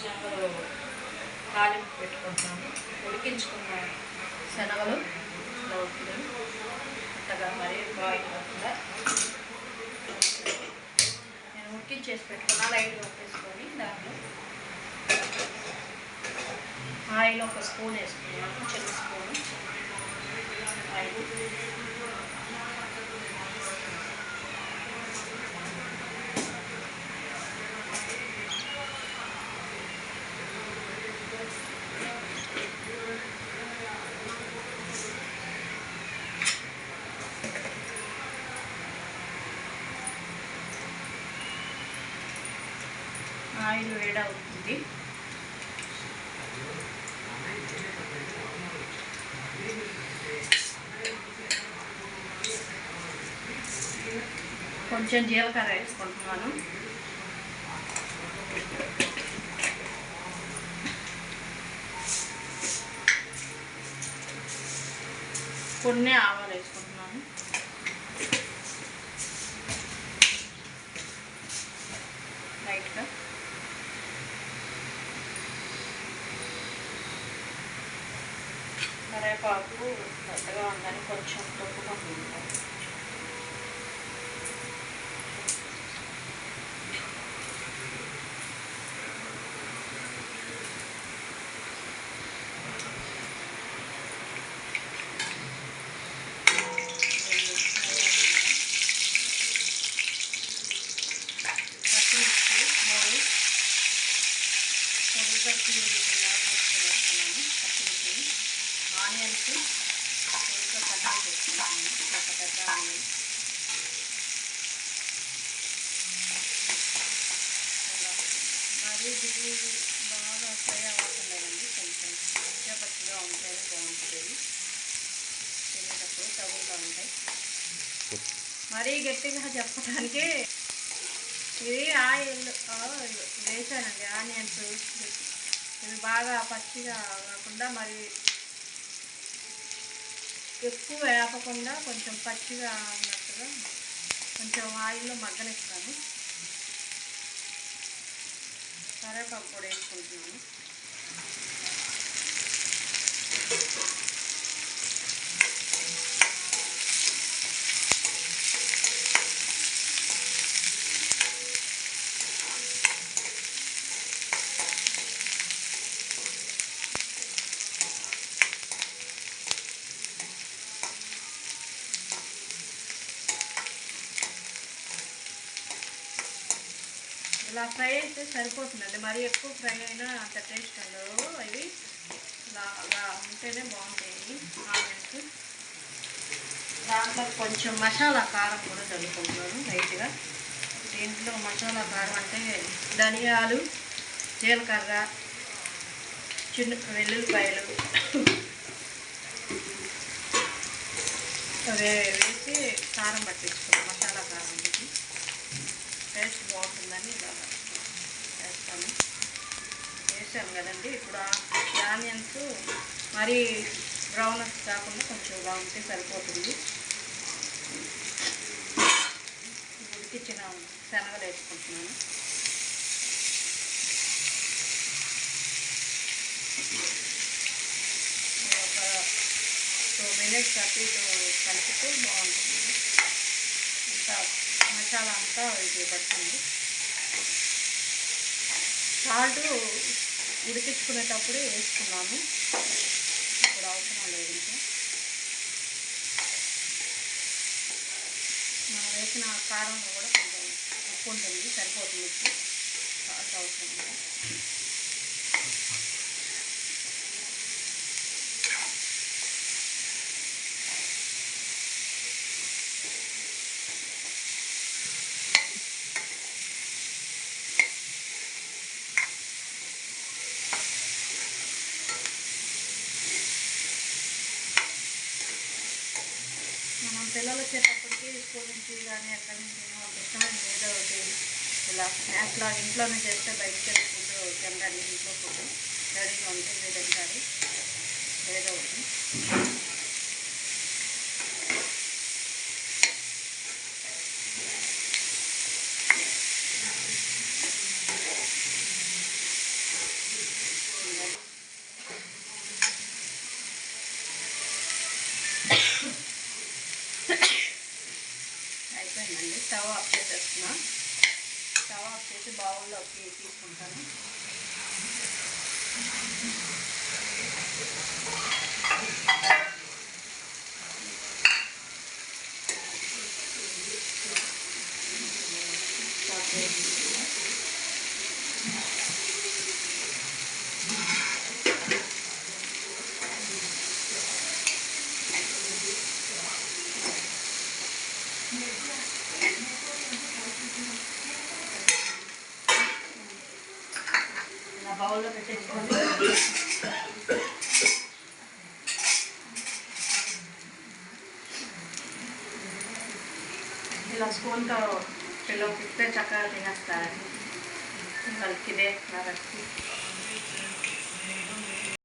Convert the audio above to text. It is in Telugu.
శనగలు తాలింపు పెట్టుకుంటున్నాను. ఉడికించుకున్న శనగలు ఇలా ఉడికినాయి. అంతగా మరీ బాయిల్ కాకుండా నేను ఉడికించేసి పెట్టుకున్నా. లైట్గా ఉప్పేసుకొని దాంట్లో ఆయిల్ ఒక స్పూన్ వేసుకున్నాను, చిన్న స్పూను ఆయిల్. ఆయిల్ వేడవుతుంది. కొంచెం జీలకర్ర వేసుకుంటున్నాను. కొన్ని ఆవాలు వేసుకుంటున్నాను. లైట్గా కరివేపాకు పెద్దగా ఉందని కొంచెం తక్కువగా ఉంటాయి. ఆనియన్స్ కొంచెం కట్ చేసుకుంటాను. ఒక పెద్ద ఆనియన్ మరి ఇది బాగా ఫ్రై అవ్వట్లేదండి. కొంచెం పచ్చిగా ఉంటేనే బాగుంటుంది. తినేటప్పుడు తగులుతూ ఉంటాయి. మరీ గట్టిగా చెప్పడానికి ఇది ఆయిల్ వేసానండి. ఆనియన్స్ ఇవి బాగా పచ్చిగా కాకుండా మరి ఎక్కువ వేపకుండా కొంచెం పచ్చిగా ఉన్నట్టుగా కొంచెం ఆయిల్లో మగ్గనిస్తాను. కరివేపాకు కూడా వేసుకుంటున్నాను. ఇలా ఫ్రై అయితే సరిపోతుందండి. మరీ ఎక్కువ ఫ్రై అయినా అంత టేస్ట్ ఉండదు. ఇవి ఇలా ఉంటేనే బాగుంటాయి ఆనియన్స్. దాంట్లో కొంచెం మసాలా కారం కూడా చల్లుకుంటున్నాను లైట్గా. దీంట్లో మసాలా కారం అంటే ధనియాలు, జీలకర్ర, చిన్న వెల్లుల్లిపాయలు వేసి కారం పట్టించుకున్నాను. మసాలా కారం ఇది టేస్ట్ బాగుంటుందని ఇలా చేస్తాను. వేసాము కదండి. ఇప్పుడు ఆనియన్స్ మరీ బ్రౌనెస్ కాకుండా కొంచెం ఇలా ఉంటే సరిపోతుంది. ఉడికించిన శనగలు వేసుకుంటున్నాను. ఒక 2 minutes అటు ఇటు కలిపితే బాగుంటుంది. అంతా మసాలా అంతా ఇది పడుతుంది. సాల్ట్ ఉడికించుకునేటప్పుడు వేసుకున్నాను. ఇప్పుడు అవసరం లేదు. ఇంకా మనం వేసిన కారంలో కూడా కొంచెం ఉప్పు ఉంటుంది, సరిపోతుంది. ఇప్పుడు సాల్ట్ అవసరం లేదు. మనం పిల్లలు వచ్చేటప్పటికి స్కూల్ నుంచి కానీ ఎక్కడి నుంచి వాళ్ళకి ఇష్టమైన ఏదో ఒకటి ఇలా స్నాక్స్ లాగా ఇంట్లోనే చేస్తే బయటకి ఫుడ్ తినడానికి ఇంట్లో ఫుడ్ రెడీగా ఉంటే మీరు తింటారు ఏదో ఒకటి. అయిపోయిందండి. స్టవ్ ఆఫ్ చేసేస్తున్నా. స్టవ్ ఆఫ్ చేసి బౌల్లోకి తీసుకుంటాను. ఇలా బౌల్లో పెట్టేసుకొని ఇలా స్పూన్తో పిల్లలు తిప్పితే చక్కగా తినేస్తారండి. వాళ్ళకి ఇదే నా రెసిపీ.